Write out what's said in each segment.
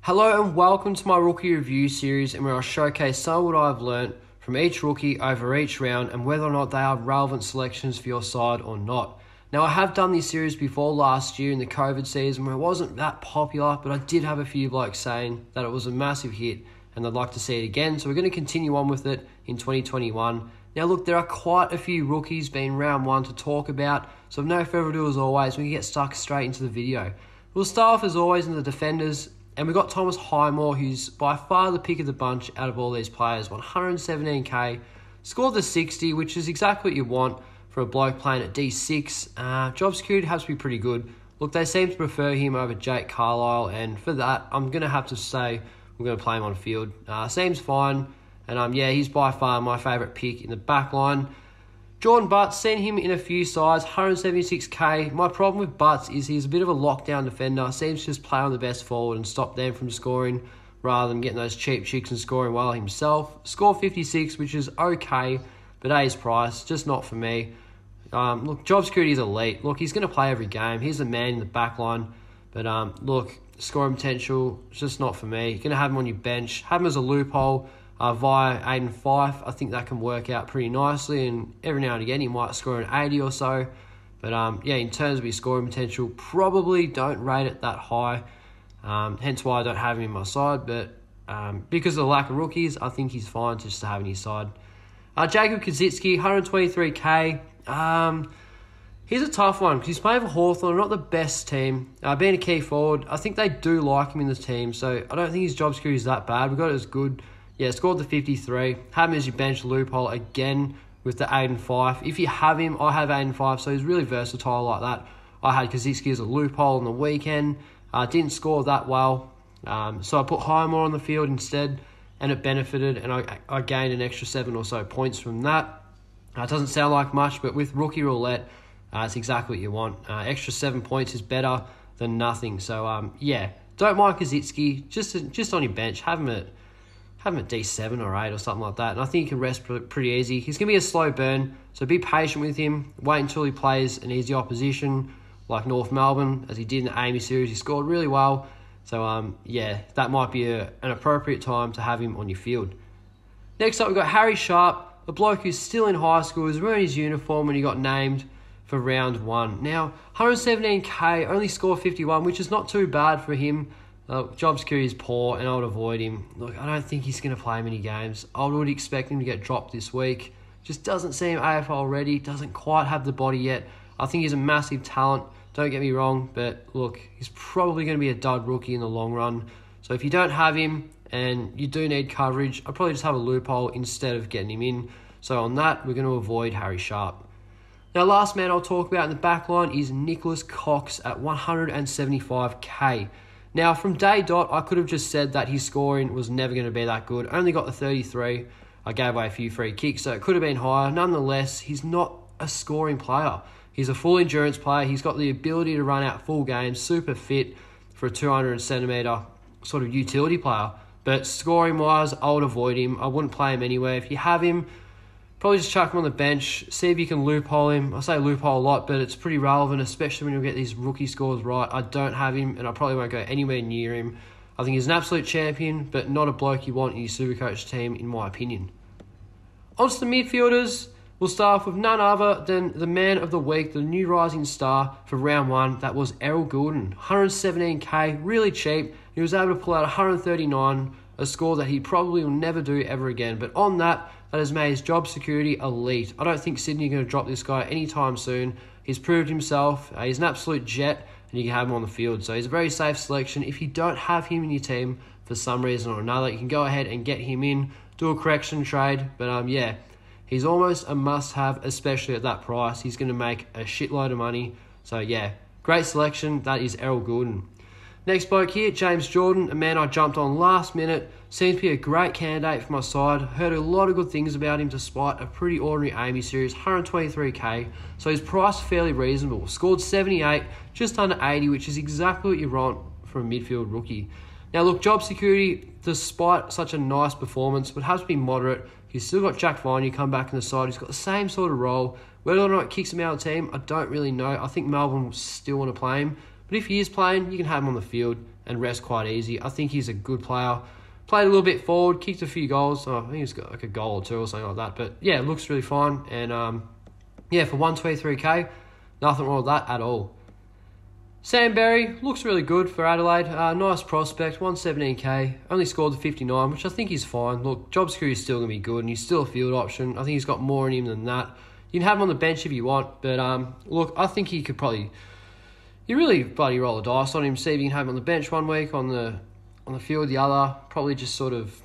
Hello and welcome to my rookie review series, and where I showcase some of what I've learnt from each rookie over each round and whether or not they are relevant selections for your side or not. Now, I have done this series before last year in the COVID season where it wasn't that popular, but I did have a few blokes saying that it was a massive hit and they'd like to see it again. So we're going to continue on with it in 2021. Now look, there are quite a few rookies being round one to talk about, so with no further ado, as always, we can get stuck straight into the video. We'll start off as always in the defenders. And we've got Thomas Highmore, who's by far the pick of the bunch out of all these players. 117k, scored the 60, which is exactly what you want for a bloke playing at D6. Job security has to be pretty good. Look, they seem to prefer him over Jake Carlisle, and for that, I'm going to have to say we're going to play him on field. Seems fine, and yeah, he's by far my favourite pick in the back line. Jordan Butts, seen him in a few sides, 176k. My problem with Butts is he's a bit of a lockdown defender. Seems to just play on the best forward and stop them from scoring rather than getting those cheap chicks and scoring well himself. Score 56, which is okay, but at his price, just not for me. Look, job security is elite. Look, he's going to play every game. He's the man in the back line. But look, scoring potential, it's just not for me. You're going to have him on your bench. Have him as a loophole. Via Aiden Fife, I think that can work out pretty nicely, and every now and again he might score an 80 or so. But yeah, in terms of his scoring potential, probably don't rate it that high. Hence why I don't have him in my side. But because of the lack of rookies, I think he's fine just to have in his side. Jacob Kazitsky, 123k. He's a tough one because he's playing for Hawthorn, not the best team. Being a key forward, I think they do like him in the team, so I don't think his job security is that bad. We got it as good. Yeah, scored the 53. Have him as your bench loophole again with the Aiden Fife. If you have him, I have Aiden Fife, so he's really versatile like that. I had Kazitsky as a loophole on the weekend. Didn't score that well, so I put Highmore on the field instead, and it benefited, and I gained an extra 7 or so points from that. It doesn't sound like much, but with rookie roulette, it's exactly what you want. Extra 7 points is better than nothing. So yeah, don't mind Kazitsky. Just on your bench, have him at D7 or 8 or something like that. And I think he can rest pretty easy. He's going to be a slow burn, so be patient with him. Wait until he plays an easy opposition like North Melbourne, as he did in the Amy series. He scored really well. So, yeah, that might be an appropriate time to have him on your field. Next up, we've got Harry Sharp, a bloke who's still in high school. He was wearing his uniform when he got named for round one. Now, 117k, only scored 51, which is not too bad for him. Job security is poor, and I would avoid him. Look, I don't think he's going to play many games. I would expect him to get dropped this week. Just doesn't seem AFL ready. Doesn't quite have the body yet. I think he's a massive talent. Don't get me wrong, but look, he's probably going to be a dud rookie in the long run. So if you don't have him and you do need coverage, I'd probably just have a loophole instead of getting him in. So on that, we're going to avoid Harry Sharp. Now, last man I'll talk about in the back line is Nicholas Cox at 175k. Now, from day dot, I could have just said that his scoring was never going to be that good. Only got the 33. I gave away a few free kicks, so it could have been higher. Nonetheless, he's not a scoring player. He's a full endurance player. He's got the ability to run out full games, super fit for a 200-centimetre sort of utility player. But scoring-wise, I would avoid him. I wouldn't play him anywhere. If you have him, probably just chuck him on the bench, see if you can loophole him. I say loophole a lot, but it's pretty relevant, especially when you get these rookie scores right. I don't have him, and I probably won't go anywhere near him. I think he's an absolute champion, but not a bloke you want in your Supercoach team, in my opinion. On to the midfielders. We'll start off with none other than the man of the week, the new rising star for round one. That was Errol Goulden, 117k, really cheap. He was able to pull out 139, a score that he probably will never do ever again. But on that has made his job security elite. I don't think Sydney are going to drop this guy anytime soon. He's proved himself. He's an absolute jet, and you can have him on the field. So he's a very safe selection. If you don't have him in your team for some reason or another, you can go ahead and get him in, do a correction trade. But yeah, he's almost a must-have, especially at that price. He's going to make a shitload of money. So yeah, great selection. That is Errol Goulden. Next bloke here, James Jordan, a man I jumped on last minute. Seems to be a great candidate for my side. Heard a lot of good things about him despite a pretty ordinary Amy series, 123k. So his price fairly reasonable. Scored 78, just under 80, which is exactly what you want from a midfield rookie. Now look, job security, despite such a nice performance, would have to be moderate. He's still got Jack Viney come back in the side. He's got the same sort of role. Whether or not it kicks him out of the team, I don't really know. I think Melbourne will still want to play him. But if he is playing, you can have him on the field. and rest quite easy. I think he's a good player. Played a little bit forward, kicked a few goals. I think he's got like a goal or two or something like that. But yeah, it looks really fine. And for 123k, nothing wrong with that at all. Sam Berry looks really good for Adelaide. Nice prospect, 117k. Only scored the 59, which I think is fine. Look, job security is still going to be good, and he's still a field option. I think he's got more in him than that. You can have him on the bench if you want, but look, I think he could probably... You really bloody roll the dice on him, see if you can have him on the bench one week, on the field the other. Probably just sort of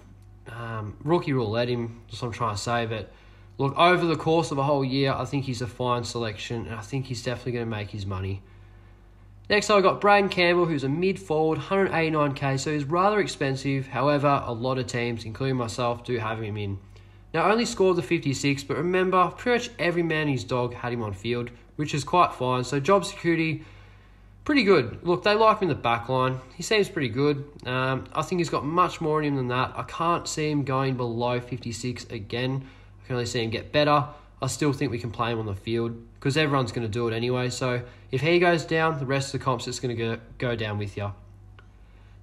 rookie roulette him, that's what I'm trying to say. But look, over the course of a whole year, I think he's a fine selection, and I think he's definitely going to make his money. Next, I've got Braden Campbell, who's a mid-forward, 189k, so he's rather expensive. However, a lot of teams, including myself, do have him in. Now, only scored the 56, but remember, pretty much every man and his dog had him on field, which is quite fine. So job security, pretty good. Look, they like him in the back line. He seems pretty good. I think he's got much more in him than that. I can't see him going below 56 again. I can only see him get better. I still think we can play him on the field because everyone's going to do it anyway. So if he goes down, the rest of the comp's just going to go down with you.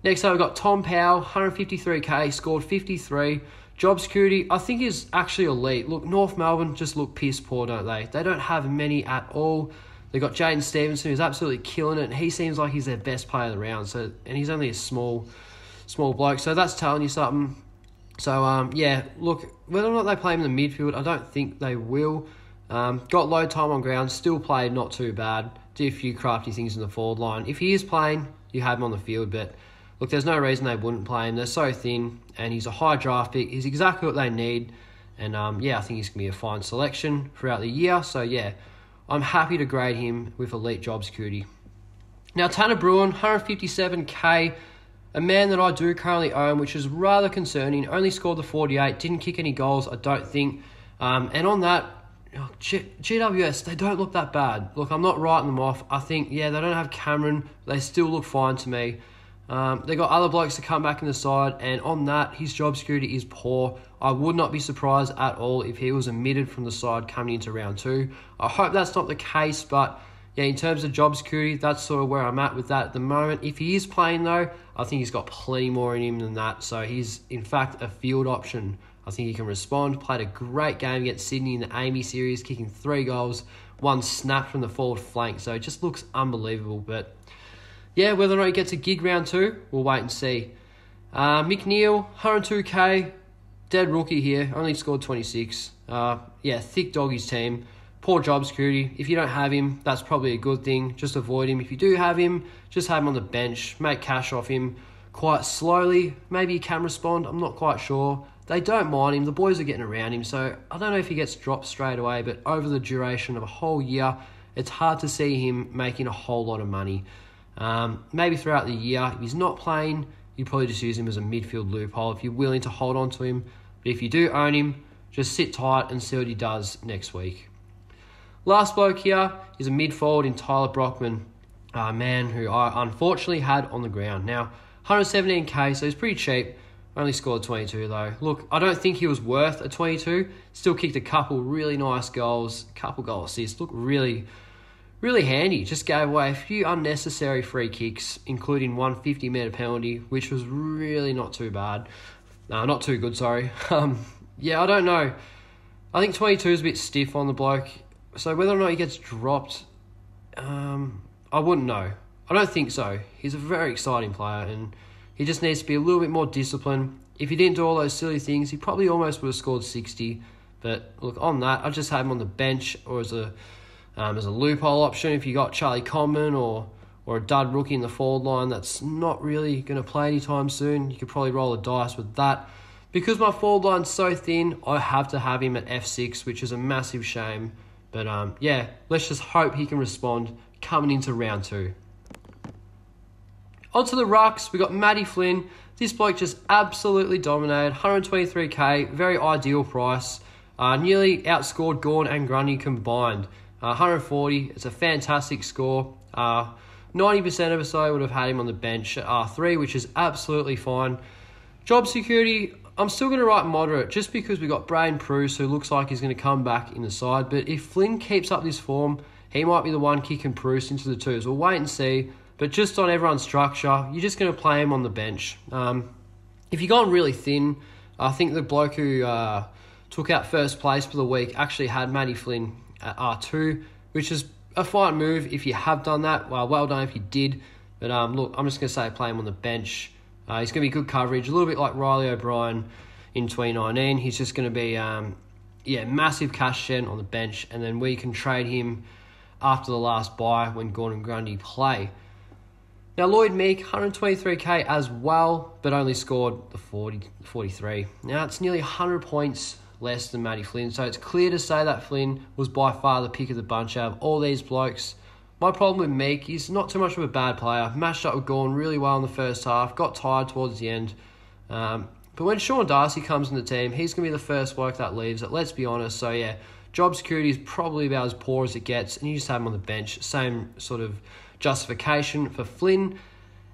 Next up, we've got Tom Powell, 153k, scored 53. Job security, I think, is actually elite. Look, North Melbourne just look piss poor, don't they? They don't have many at all. They've got Jaden Stevenson, who's absolutely killing it, and he seems like he's their best player of the round. So, and he's only a small bloke, so that's telling you something. So, look, whether or not they play him in the midfield, I don't think they will. Got low time on ground, still played not too bad. Did a few crafty things in the forward line. If he is playing, you have him on the field, but look, there's no reason they wouldn't play him. They're so thin, and he's a high draft pick. He's exactly what they need, and I think he's going to be a fine selection throughout the year. So, yeah, I'm happy to grade him with elite job security. Now, Tanner Bruin, 157k, a man that I do currently own, which is rather concerning. Only scored the 48, didn't kick any goals, I don't think. And on that, GWS, they don't look that bad. Look, I'm not writing them off. I think, they don't have Cameron. They still look fine to me. They got other blokes to come back in the side, and on that, his job security is poor. I would not be surprised at all if he was omitted from the side coming into round 2. I hope that's not the case, but in terms of job security, that's sort of where I'm at with that at the moment. If he is playing, though, I think he's got plenty more in him than that. So he's, in fact, a field option. I think he can respond. Played a great game against Sydney in the Amy series, kicking 3 goals, 1 snap from the forward flank. So it just looks unbelievable. But whether or not he gets a gig round 2, we'll wait and see. McNeil, 102k, dead rookie here, only scored 26. Thick doggies team. Poor job security. If you don't have him, that's probably a good thing. Just avoid him. If you do have him, just have him on the bench. Make cash off him quite slowly. Maybe he can respond. I'm not quite sure. They don't mind him. The boys are getting around him. So I don't know if he gets dropped straight away, but over the duration of a whole year, it's hard to see him making a whole lot of money. Maybe throughout the year, if he's not playing, you probably just use him as a midfield loophole if you're willing to hold on to him. But if you do own him, just sit tight and see what he does next week. Last bloke here is a mid-forward in Tyler Brockman, a man who I unfortunately had on the ground. Now, 117k, so he's pretty cheap. Only scored 22 though. Look, I don't think he was worth a 22. Still kicked a couple really nice goals, couple goal assists. Look really, really handy. Just gave away a few unnecessary free kicks, including one 50-metre penalty, which was really not too bad. Not too good, sorry. I don't know. I think 22 is a bit stiff on the bloke. So whether or not he gets dropped, I wouldn't know. I don't think so. He's a very exciting player, and he just needs to be a little bit more disciplined. If he didn't do all those silly things, he probably almost would have scored 60. But look, on that, I just have him on the bench or as a loophole option. If you got Charlie Comben or a dud rookie in the forward line that's not really going to play anytime soon, you could probably roll the dice with that. Because my forward line's so thin, I have to have him at F6, which is a massive shame. But let's just hope he can respond coming into round 2. On to the rucks, we got Maddie Flynn. This bloke just absolutely dominated. 123k, very ideal price. Nearly outscored Gawn and Grundy combined. 140, it's a fantastic score. 90% of us though would have had him on the bench at R3, which is absolutely fine. Job security, I'm still going to write moderate just because we got Braden Bruce, who looks like he's going to come back in the side. But if Flynn keeps up this form, he might be the one kicking Bruce into the 2s. We'll wait and see. But just on everyone's structure, you're just going to play him on the bench. If you're going really thin, I think the bloke who took out first place for the week actually had Maddie Flynn at R2, which is a fine move if you have done that. Well done if you did. But look, I'm just going to say play him on the bench. He's going to be good coverage, a little bit like Riley O'Brien in 2019. He's just going to be, massive cash gen on the bench, and then we can trade him after the last bye when Gordon Grundy play. Now, Lloyd Meek, 123k as well, but only scored the 43. Now, it's nearly 100 points less than Maddie Flynn, so it's clear to say that Flynn was by far the pick of the bunch out of all these blokes. My problem with Meek, he's not too much of a bad player. Matched up with Gordon really well in the first half, got tired towards the end. But when Sean Darcy comes in the team, he's going to be the first bloke that leaves it, let's be honest. So, yeah, job security is probably about as poor as it gets, and you just have him on the bench. Same sort of justification for Flynn.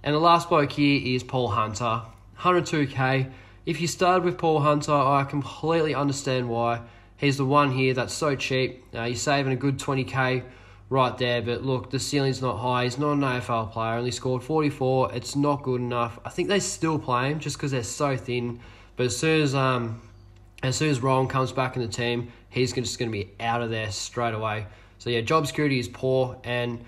And the last bloke here is Paul Hunter, 102k. If you started with Paul Hunter, I completely understand why. He's the one here that's so cheap. You're saving a good 20k right there, but look, the ceiling's not high. He's not an AFL player, only scored 44. It's not good enough. I think they still play him just because they're so thin. But as soon as Rowe comes back in the team, he's just going to be out of there straight away. So yeah, job security is poor, and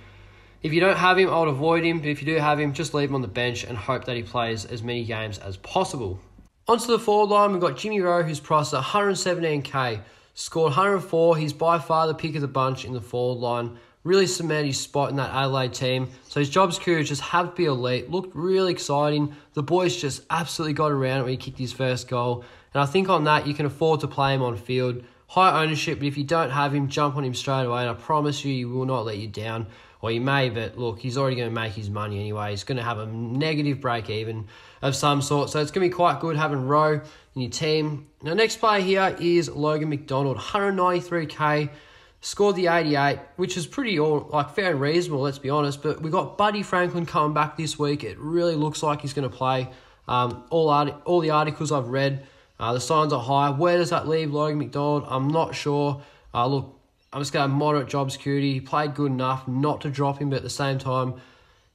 if you don't have him, I would avoid him. But if you do have him, just leave him on the bench and hope that he plays as many games as possible. Onto the forward line, we've got Jimmy Rowe, who's priced at 117k. Scored 104. He's by far the pick of the bunch in the forward line. Really cemented his spot in that Adelaide team. So his job security just have to be elite. Looked really exciting. The boys just absolutely got around it when he kicked his first goal. And I think on that, you can afford to play him on field. High ownership, but if you don't have him, jump on him straight away. And I promise you, he will not let you down. Or he may, but look, he's already going to make his money anyway. He's going to have a negative break even of some sort. So it's going to be quite good having Rowe in your team. Now, next player here is Logan Mcdonald, 193k. Scored the 88, which is pretty fair and reasonable, let's be honest. But we got Buddy Franklin coming back this week. It really looks like he's going to play. All the articles I've read, the signs are high. Where does that leave Logan Mcdonald? I'm not sure. Look, I'm just going to have moderate job security. He played good enough not to drop him, but at the same time,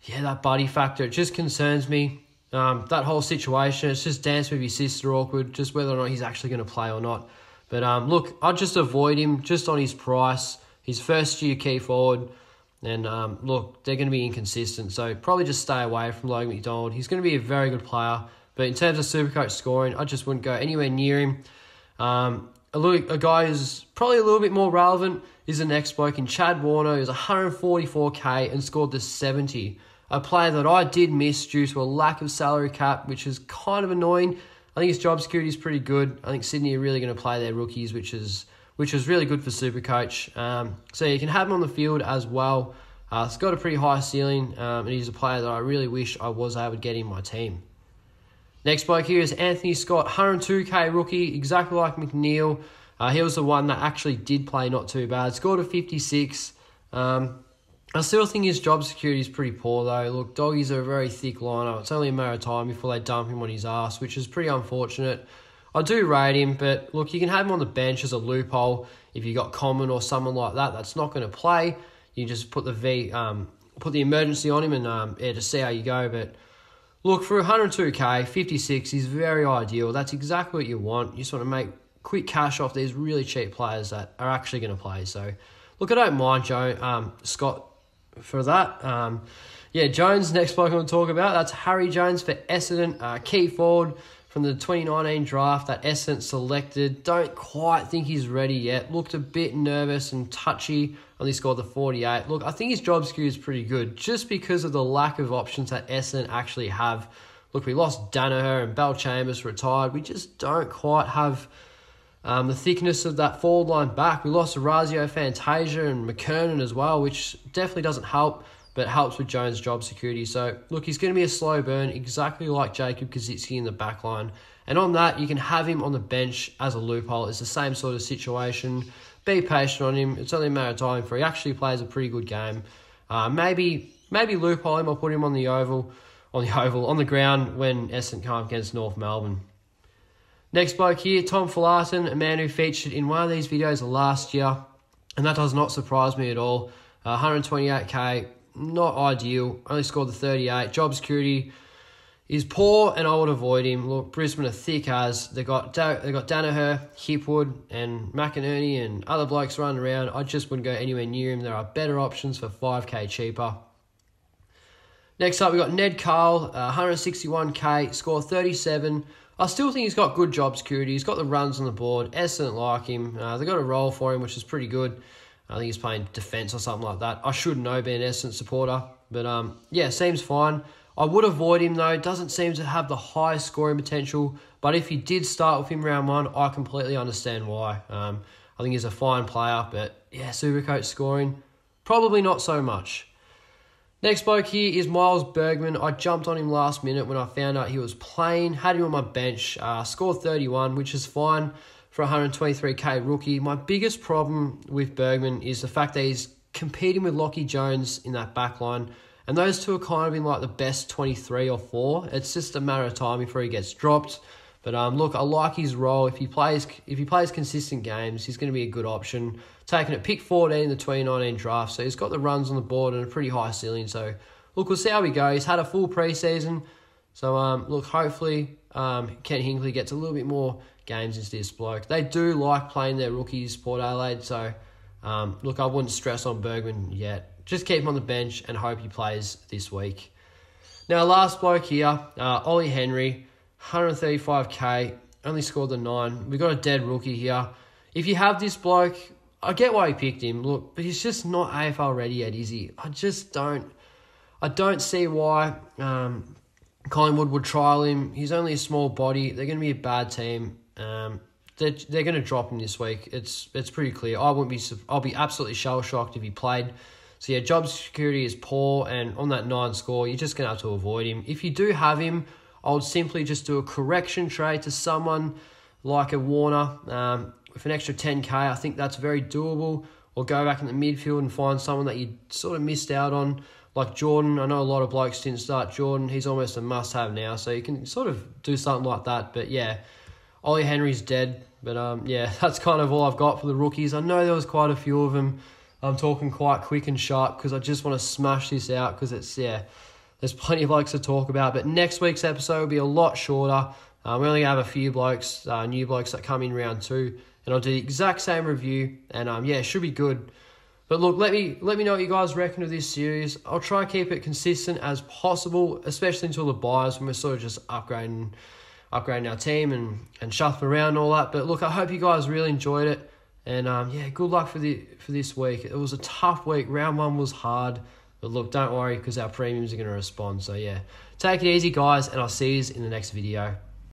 yeah, that Buddy factor, it just concerns me. That whole situation, it's just dance with your sister awkward, just whether or not he's actually going to play or not. But look, I'd just avoid him just on his price. His first year key forward. And look, they're going to be inconsistent. So probably just stay away from Logan Mcdonald. He's going to be a very good player. But in terms of Supercoach scoring, I just wouldn't go anywhere near him. A guy who's probably a little bit more relevant is the next bloke in Chad Warner, who's 144k and scored the 70. A player that I did miss due to a lack of salary cap, which is kind of annoying. I think his job security is pretty good. I think Sydney are really going to play their rookies, which is really good for Supercoach. So you can have him on the field as well. He's got a pretty high ceiling, and he's a player that I really wish I was able to get in my team. Next bloke here is Anthony Scott, 102k rookie, exactly like McNeil. He was the one that actually did play not too bad. Scored a 56. I still think his job security is pretty poor though. Look, doggies are a very thick lineup. It's only a matter of time before they dump him on his ass, which is pretty unfortunate. I do rate him, but look, you can have him on the bench as a loophole. If you got Common or someone like that that's not going to play, you just put the emergency on him and just see how you go. But look, for 102k, 56 is very ideal. That's exactly what you want. You just want to make quick cash off these really cheap players that are actually going to play. So, look, I don't mind Scott for that. Jones, next bloke I want to talk about. That's Harry Jones for Essendon, key forward from the 2019 draft that Essendon selected. Don't quite think he's ready yet. Looked a bit nervous and touchy. Only scored the 48. Look, I think his job security is pretty good just because of the lack of options that Essendon actually have. Look, we lost Danaher and Bell Chambers retired. We just don't quite have the thickness of that forward line back. We lost Orazio, Fantasia and McKernan as well, which definitely doesn't help, but helps with Jones' job security. So, look, he's going to be a slow burn, exactly like Jacob Kazitsky in the back line. And on that, you can have him on the bench as a loophole. It's the same sort of situation. Be patient on him. It's only a matter of time before he actually plays a pretty good game. Maybe loophole him or put him on the ground when Essendon come up against North Melbourne. Next bloke here, Tom Falatin, a man who featured in one of these videos last year, and that does not surprise me at all. 128k, not ideal. Only scored the 38. Job security is poor, and I would avoid him. Look, Brisbane are thick as. They got Danaher, Hipwood, and McInerney, and other blokes running around. I just wouldn't go anywhere near him. There are better options for 5k cheaper. Next up, we got Ned Carl, 161k, scored 37. I still think he's got good job security. He's got the runs on the board. Essendon like him. They got a role for him, which is pretty good. I think he's playing defence or something like that. I should know, being an Essendon supporter. But, yeah, seems fine. I would avoid him, though. Doesn't seem to have the highest scoring potential. But if you did start with him round one, I completely understand why. I think he's a fine player. But, yeah, Supercoach scoring, probably not so much. Next bloke here is Miles Bergman. I jumped on him last minute when I found out he was playing. Had him on my bench. Scored 31, which is fine for a 123k rookie. My biggest problem with Bergman is the fact that he's competing with Lachie Jones in that back line. And those two are kind of in like the best 23 or 4. It's just a matter of time before he gets dropped. But look, I like his role. If he plays consistent games, he's going to be a good option. Taken at pick 14 in the 2019 draft, so he's got the runs on the board and a pretty high ceiling. So look, we'll see how he goes. He's had a full preseason, so look, hopefully Ken Hinkley gets a little bit more games into this bloke. They do like playing their rookies, Port Adelaide. So look, I wouldn't stress on Bergman yet. Just keep him on the bench and hope he plays this week. Now, last bloke here, Ollie Henry. 135k, only scored the 9. We got a dead rookie here. If you have this bloke, I get why you picked him. Look, but he's just not AFL ready yet, is he? I don't see why Collingwood would trial him. He's only a small body. They're going to be a bad team. They're going to drop him this week. It's pretty clear. I'll be absolutely shell shocked if he played. So yeah, job security is poor, and on that 9 score, you're just going to have to avoid him. If you do have him, I would simply just do a correction trade to someone like a Warner with an extra 10k. I think that's very doable. Or go back in the midfield and find someone that you sort of missed out on, like Jordan. I know a lot of blokes didn't start Jordan. He's almost a must-have now, so you can sort of do something like that. But yeah, Ollie Henry's dead. But yeah, that's kind of all I've got for the rookies. I know there was quite a few of them. I'm talking quite quick and sharp because I just want to smash this out because it's, yeah, there's plenty of blokes to talk about. But next week's episode will be a lot shorter. We only have a few blokes, new blokes that come in round 2. And I'll do the exact same review. And yeah, it should be good. But look, let me know what you guys reckon of this series. I'll try to keep it consistent as possible, especially until the buys when we're sort of just upgrading our team and shuffling around and all that. But look, I hope you guys really enjoyed it. And yeah, good luck for this week. It was a tough week. Round 1 was hard. But look, don't worry because our premiums are going to respond. So yeah, take it easy, guys, and I'll see you in the next video.